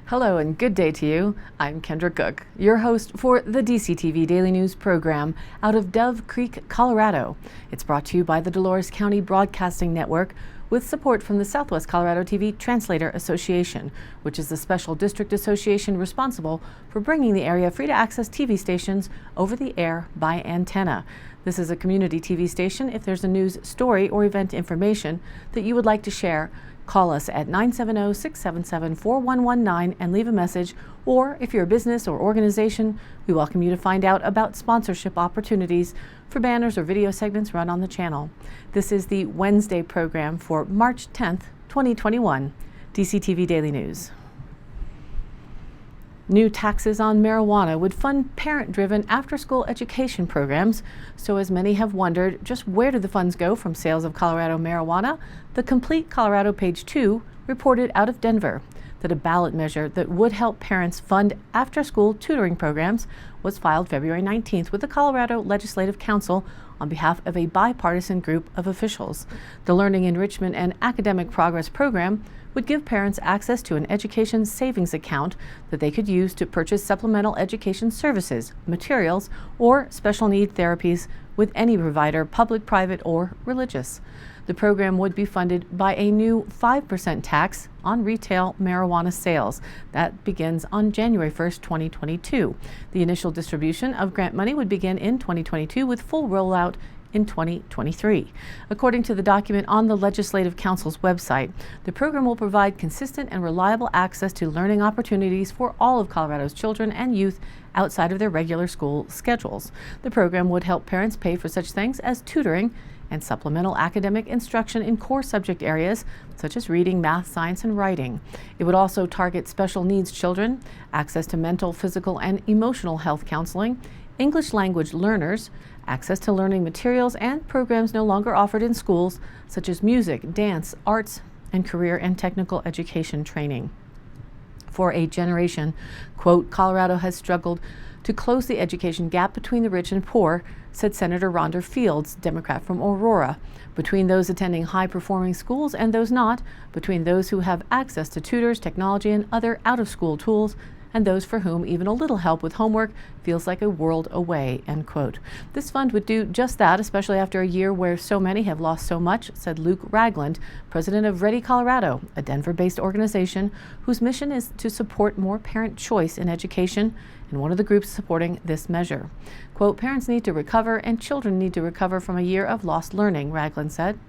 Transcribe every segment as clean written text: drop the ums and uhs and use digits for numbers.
Hello and good day to you. I'm Kendra Cook, your host for the DCTV Daily News program out of Dove Creek, Colorado. It's brought to you by the Dolores County Broadcasting Network with support from the Southwest Colorado TV Translator Association, which is the special district association responsible for bringing the area free to access TV stations over the air by antenna. This is a community TV station. If there's a news story or event information that you would like to share, call us at 970-677-4119 and leave a message, or if you're a business or organization, we welcome you to find out about sponsorship opportunities for banners or video segments run on the channel. This is the Wednesday program for March 10th, 2021. DCTV Daily News. New taxes on marijuana would fund parent-driven after-school education programs. So as many have wondered, just where do the funds go from sales of Colorado marijuana? The Complete Colorado Page 2 reported out of Denver that a ballot measure that would help parents fund after-school tutoring programs was filed February 19th with the Colorado Legislative Council on behalf of a bipartisan group of officials. The Learning Enrichment and Academic Progress Program would give parents access to an education savings account that they could use to purchase supplemental education services, materials, or special need therapies with any provider, public, private, or religious. The program would be funded by a new 5% tax on retail marijuana sales. That begins on January 1st, 2022. The initial distribution of grant money would begin in 2022 with full rollout in 2023. According to the document on the Legislative Council's website, the program will provide consistent and reliable access to learning opportunities for all of Colorado's children and youth outside of their regular school schedules. The program would help parents pay for such things as tutoring and supplemental academic instruction in core subject areas such as reading, math, science, and writing. It would also target special needs children, access to mental, physical, and emotional health counseling, English language learners, access to learning materials, and programs no longer offered in schools such as music, dance, arts, and career and technical education training. For a generation, quote, Colorado has struggled to close the education gap between the rich and poor, said Senator Rhonda Fields, Democrat from Aurora, between those attending high-performing schools and those not, between those who have access to tutors, technology, and other out-of-school tools, and those for whom even a little help with homework feels like a world away, end quote. This fund would do just that, especially after a year where so many have lost so much, said Luke Ragland, president of Ready Colorado, a Denver-based organization whose mission is to support more parent choice in education, and one of the groups supporting this measure. Quote, parents need to recover and children need to recover from a year of lost learning, Ragland said.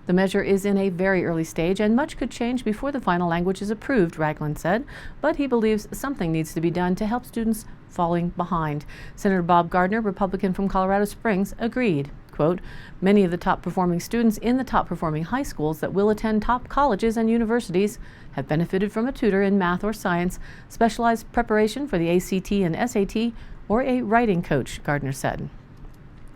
The measure is in a very early stage and much could change before the final language is approved, Ragland said, but he believes something needs to be done to help students falling behind. Senator Bob Gardner, Republican from Colorado Springs, agreed. Quote, many of the top performing students in the top performing high schools that will attend top colleges and universities have benefited from a tutor in math or science, specialized preparation for the ACT and SAT, or a writing coach, Gardner said.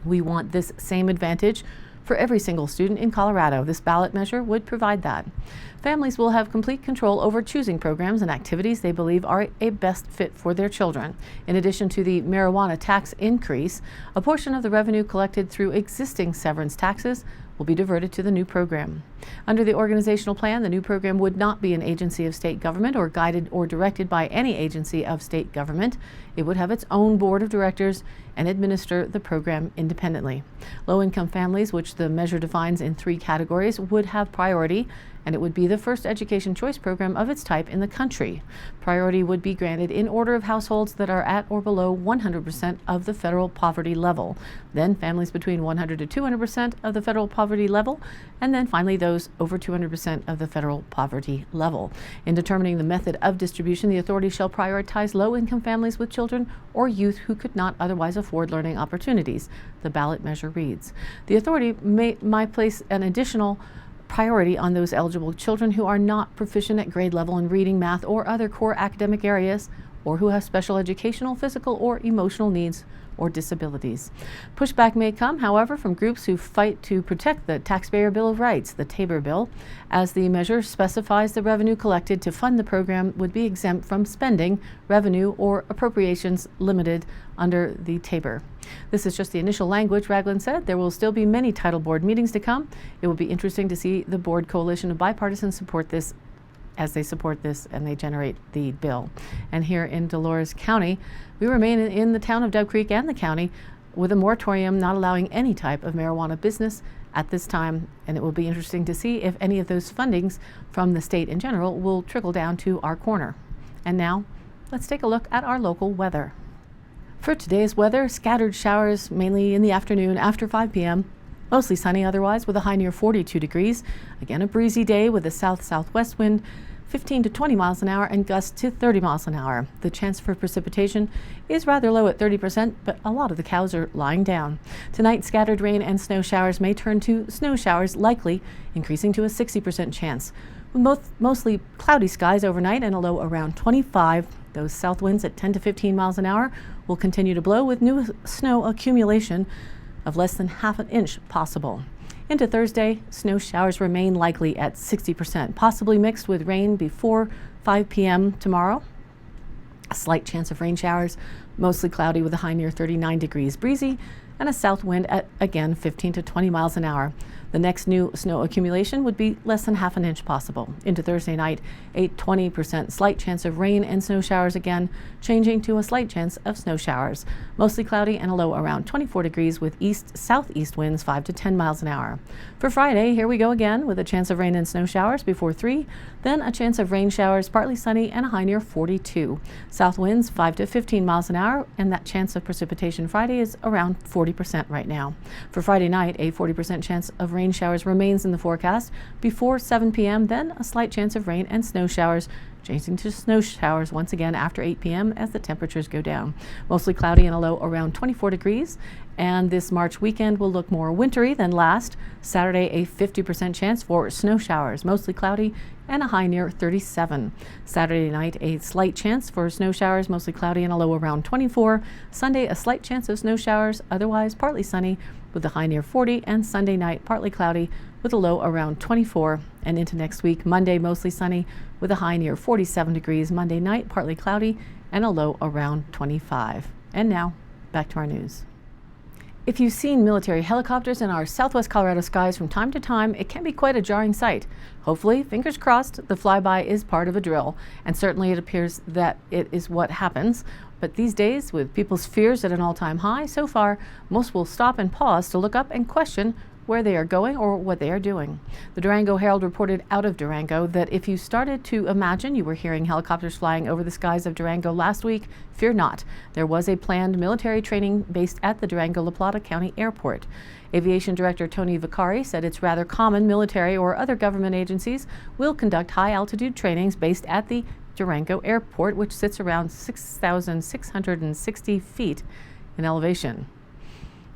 We want this same advantage for every single student in Colorado. This ballot measure would provide that. Families will have complete control over choosing programs and activities they believe are a best fit for their children. In addition to the marijuana tax increase, a portion of the revenue collected through existing severance taxes will be diverted to the new program. Under the organizational plan, the new program would not be an agency of state government or guided or directed by any agency of state government. It would have its own board of directors and administer the program independently. Low-income families, which the measure defines in 3 categories, would have priority, and it would be the first education choice program of its type in the country. Priority would be granted in order of households that are at or below 100% of the federal poverty level, then families between 100 to 200% of the federal poverty level, and then finally those over 200% of the federal poverty level. In determining the method of distribution, the authority shall prioritize low-income families with children or youth who could not otherwise afford learning opportunities, the ballot measure reads. The authority might place an additional priority on those eligible children who are not proficient at grade level in reading, math, or other core academic areas, or who have special educational, physical, or emotional needs or disabilities. Pushback may come, however, from groups who fight to protect the Taxpayer Bill of Rights, the TABOR bill, as the measure specifies the revenue collected to fund the program would be exempt from spending, revenue, or appropriations limited under the TABOR. This is just the initial language, Ragland said. There will still be many title board meetings to come. It will be interesting to see the board coalition of bipartisan support this as they support this and they generate the bill. And here in Dolores County, we remain in the town of Dove Creek and the county with a moratorium not allowing any type of marijuana business at this time, and it will be interesting to see if any of those fundings from the state in general will trickle down to our corner. And now, let's take a look at our local weather. For today's weather, scattered showers mainly in the afternoon after 5 p.m. Mostly sunny otherwise with a high near 42 degrees. Again, a breezy day with a south-southwest wind, 15 to 20 miles an hour and gusts to 30 miles an hour. The chance for precipitation is rather low at 30%, but a lot of the cows are lying down. Tonight, scattered rain and snow showers may turn to snow showers, likely increasing to a 60% chance. With mostly cloudy skies overnight and a low around 25. Those south winds at 10 to 15 miles an hour will continue to blow with new snow accumulation of less than half an inch possible. Into Thursday, snow showers remain likely at 60%, possibly mixed with rain before 5 p.m. tomorrow. A slight chance of rain showers, mostly cloudy with a high near 39 degrees, breezy, and a south wind at, again, 15 to 20 miles an hour. The next new snow accumulation would be less than half an inch possible. Into Thursday night, a 20% slight chance of rain and snow showers again, changing to a slight chance of snow showers. Mostly cloudy and a low around 24 degrees with east-southeast winds 5 to 10 miles an hour. For Friday, here we go again with a chance of rain and snow showers before 3, then a chance of rain showers, partly sunny and a high near 42. South winds 5 to 15 miles an hour, and that chance of precipitation Friday is around 40% right now. For Friday night, a 40% chance of rain showers remains in the forecast before 7 p.m., then a slight chance of rain and snow showers, changing to snow showers once again after 8 p.m. as the temperatures go down. Mostly cloudy and a low around 24 degrees. And this March weekend will look more wintry than last. Saturday, a 50% chance for snow showers, mostly cloudy and a high near 37. Saturday night, a slight chance for snow showers, mostly cloudy and a low around 24. Sunday, a slight chance of snow showers, otherwise partly sunny with a high near 40. And Sunday night, partly cloudy with a low around 24. And into next week, Monday, mostly sunny with a high near 47 degrees. Monday night, partly cloudy and a low around 25. And now, back to our news. If you've seen military helicopters in our southwest Colorado skies from time to time, it can be quite a jarring sight. Hopefully, fingers crossed, the flyby is part of a drill, and certainly it appears that it is what happens. But these days, with people's fears at an all-time high, so far, most will stop and pause to look up and question where they are going or what they are doing. The Durango Herald reported out of Durango that if you started to imagine you were hearing helicopters flying over the skies of Durango last week, fear not. There was a planned military training based at the Durango-La Plata County Airport. Aviation Director Tony Vicari said it's rather common military or other government agencies will conduct high-altitude trainings based at the Durango Airport, which sits around 6,660 feet in elevation.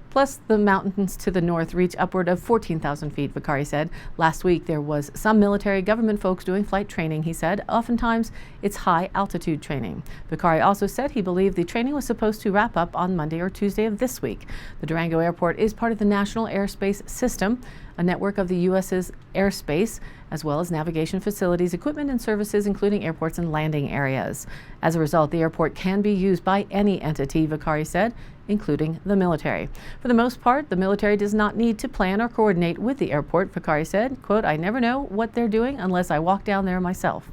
Plus, the mountains to the north reach upward of 14,000 feet, Vicari said. Last week, there was some military government folks doing flight training, he said. Oftentimes, it's high-altitude training. Vicari also said he believed the training was supposed to wrap up on Monday or Tuesday of this week. The Durango Airport is part of the National Airspace System, a network of the U.S.'s airspace, as well as navigation facilities, equipment, and services, including airports and landing areas. As a result, the airport can be used by any entity, Vicari said, including the military. For the most part, the military does not need to plan or coordinate with the airport, Vicari said. Quote, "I never know what they're doing unless I walk down there myself."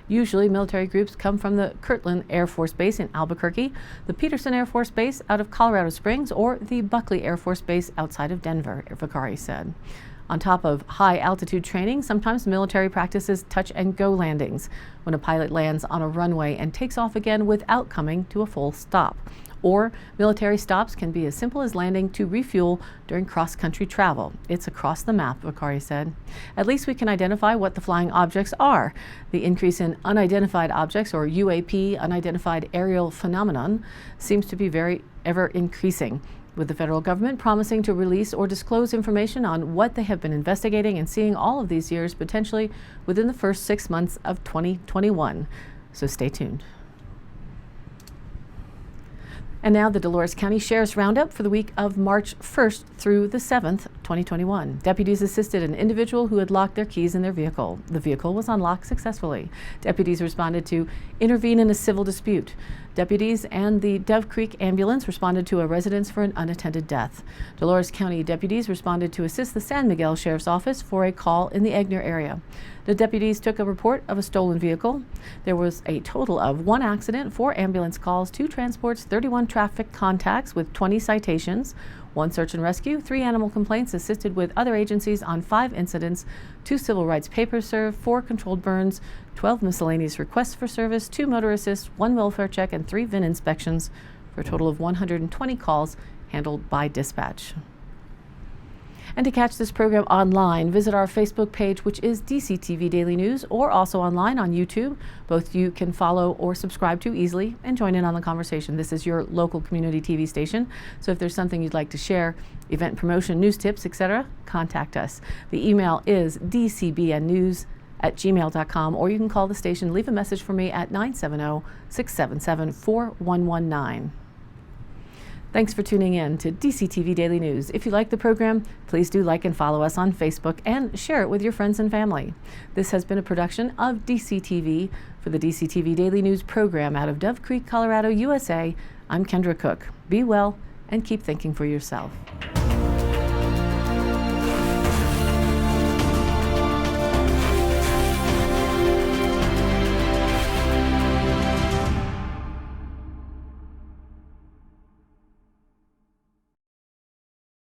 Usually, military groups come from the Kirtland Air Force Base in Albuquerque, the Peterson Air Force Base out of Colorado Springs, or the Buckley Air Force Base outside of Denver, Vicari said. On top of high-altitude training, sometimes military practices touch-and-go landings when a pilot lands on a runway and takes off again without coming to a full stop. Or military stops can be as simple as landing to refuel during cross-country travel. It's across the map, Vicari said. At least we can identify what the flying objects are. The increase in unidentified objects, or UAP, unidentified aerial phenomenon, seems to be ever increasing, with the federal government promising to release or disclose information on what they have been investigating and seeing all of these years, potentially within the first 6 months of 2021. So stay tuned. And now the Dolores County Sheriff's Roundup for the week of March 1st through the 7th, 2021. Deputies assisted an individual who had locked their keys in their vehicle. The vehicle was unlocked successfully. Deputies responded to intervene in a civil dispute. Deputies and the Dove Creek ambulance responded to a residence for an unattended death. Dolores County deputies responded to assist the San Miguel Sheriff's Office for a call in the Egner area. The deputies took a report of a stolen vehicle. There was a total of 1 accident, 4 ambulance calls, 2 transports, 31 traffic contacts with 20 citations, 1 search and rescue, 3 animal complaints assisted with other agencies on 5 incidents, 2 civil rights papers served, 4 controlled burns, 12 miscellaneous requests for service, 2 motor assists, 1 welfare check, and 3 VIN inspections for a total of 120 calls handled by dispatch. And to catch this program online, visit our Facebook page, which is DCTV Daily News, or also online on YouTube. Both you can follow or subscribe to easily and join in on the conversation. This is your local community TV station, so if there's something you'd like to share, event promotion, news tips, etc., contact us. The email is dcbnnews@gmail.com, or you can call the station, leave a message for me at 970-677-4119. Thanks for tuning in to DCTV Daily News. If you like the program, please do like and follow us on Facebook and share it with your friends and family. This has been a production of DCTV for the DCTV Daily News program out of Dove Creek, Colorado, USA. I'm Kendra Cook. Be well and keep thinking for yourself.